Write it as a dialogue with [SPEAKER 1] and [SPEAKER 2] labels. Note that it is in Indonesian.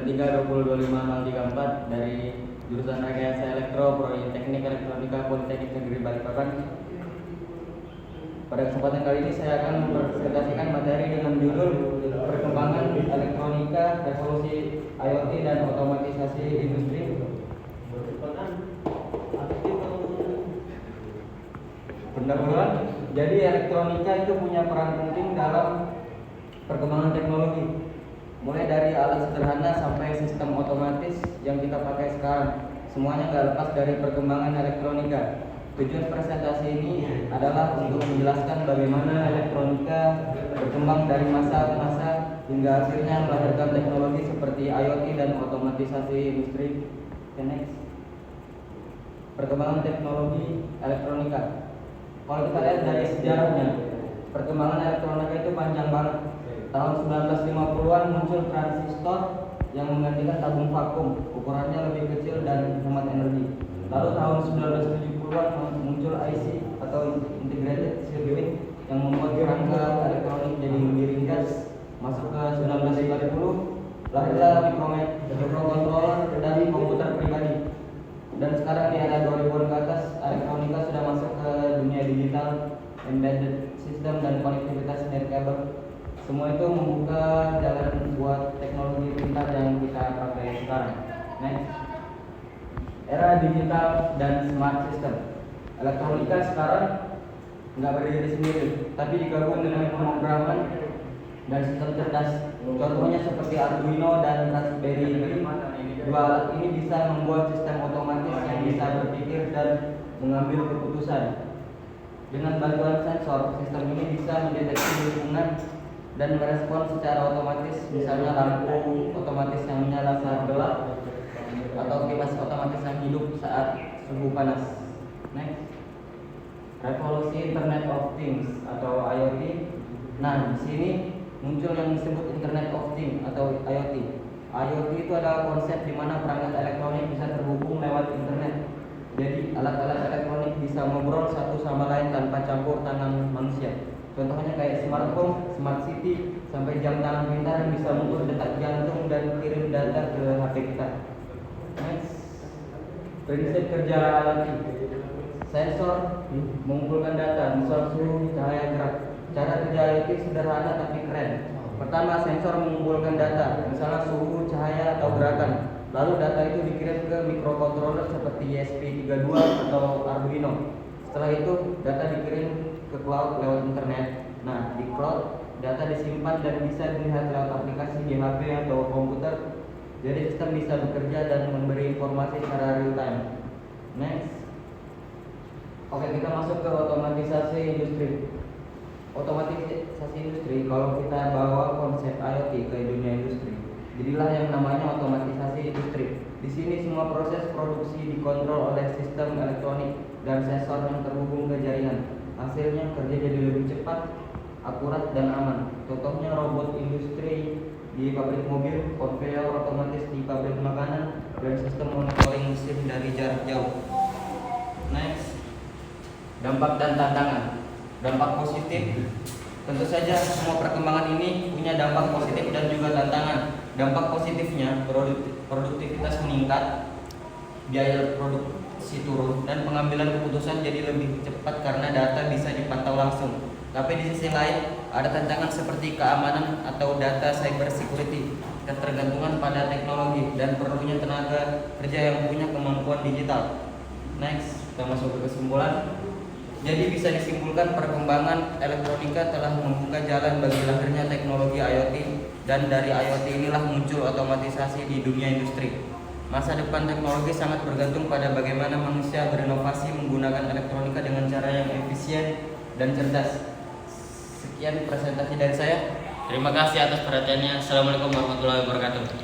[SPEAKER 1] 3202534 dari jurusan Rekayasa Elektro, Prodi Teknik Elektronika Politeknik Negeri Balikpapan. Pada kesempatan kali ini saya akan mempresentasikan materi dengan judul Perkembangan Elektronika, Revolusi IoT dan Otomatisasi Industri. Pendahuluan. Jadi elektronika itu punya peran penting dalam perkembangan teknologi. Mulai dari alat sederhana sampai sistem otomatis yang kita pakai sekarang, semuanya nggak lepas dari perkembangan elektronika. Tujuan presentasi ini adalah untuk menjelaskan bagaimana elektronika berkembang dari masa ke masa hingga akhirnya melahirkan teknologi seperti IoT dan otomatisasi industri. Next. Perkembangan teknologi elektronika. Kalau kita lihat dari sejarahnya, perkembangan elektronika itu panjang banget. Tahun 1950-an muncul transistor yang menggantikan tabung vakum, ukurannya lebih kecil dan hemat energi. Lalu tahun 1970-an muncul IC atau Integrated Circuit yang membuat kerangka elektronik jadi lebih ringkas. Masuk ke 1990, lahirlah microcontroller dan komputer pribadi. Dan sekarang di era 2000-an ke atas, elektronika sudah masuk ke dunia digital, embedded system dan konektivitas nirkabel. Semua itu membuka jalan buat teknologi pintar yang kita pakai sekarang. Next. Era digital dan smart system. Elektronika sekarang nggak berdiri sendiri, tapi digabung dengan pemrograman dan sistem cerdas. Contohnya seperti Arduino dan Raspberry Pi. Dua alat ini bisa membuat sistem otomatis yang bisa berpikir dan mengambil keputusan. Dengan bantuan sensor, sistem ini bisa mendeteksi lingkungan dan merespon secara otomatis, misalnya lampu otomatis yang menyala saat gelap atau kipas otomatis yang hidup saat suhu panas. Next. Revolusi Internet of Things atau IoT. Nah, di sini muncul yang disebut Internet of Things atau IoT. IoT itu adalah konsep di mana perangkat elektronik bisa terhubung lewat internet. Jadi alat-alat elektronik bisa ngobrol satu sama lain tanpa campur tangan manusia. Contohnya kayak smartphone, smart city, sampai jam tangan pintar yang bisa mengukur detak jantung dan kirim data ke HP kita. Next. Prinsip kerja IoT. Sensor mengumpulkan data, misal suhu, cahaya, gerak. Cara kerja IoT sederhana tapi keren. Pertama, sensor mengumpulkan data, misalnya suhu, cahaya, atau gerakan. Lalu data itu dikirim ke microcontroller seperti ESP32 atau Arduino. Setelah itu, data dikirim ke cloud lewat internet. Nah, di cloud, data disimpan dan bisa dilihat lewat aplikasi di HP atau komputer. Jadi sistem bisa bekerja dan memberi informasi secara real time. Next. Oke, kita masuk ke otomatisasi industri. Otomatisasi industri, kalau kita bawa konsep IoT ke dunia industri, jadilah yang namanya otomatisasi industri. Di sini semua proses produksi dikontrol oleh sistem elektronik dan sensor yang terhubung ke jaringan. Hasilnya kerja jadi lebih cepat, akurat dan aman. Contohnya robot industri di pabrik mobil, konveyor otomatis di pabrik makanan, dan sistem monitoring mesin dari jarak jauh. Next. Dampak dan tantangan. Dampak positif, tentu saja semua perkembangan ini punya dampak positif dan juga tantangan. Dampak positifnya, produktivitas meningkat, biaya produksi turun, dan pengambilan keputusan jadi lebih cepat karena data bisa dipantau langsung. Tapi di sisi lain, ada tantangan seperti keamanan atau data cyber security, ketergantungan pada teknologi, dan perlunya tenaga kerja yang punya kemampuan digital. Next, kita masuk ke kesimpulan. Jadi bisa disimpulkan perkembangan elektronika telah membuka jalan bagi lahirnya teknologi IoT, dan dari IoT inilah muncul otomatisasi di dunia industri. Masa depan teknologi sangat bergantung pada bagaimana manusia berinovasi menggunakan elektronika dengan cara yang efisien dan cerdas. Sekian presentasi dari saya. Terima kasih atas perhatiannya. Assalamualaikum warahmatullahi wabarakatuh.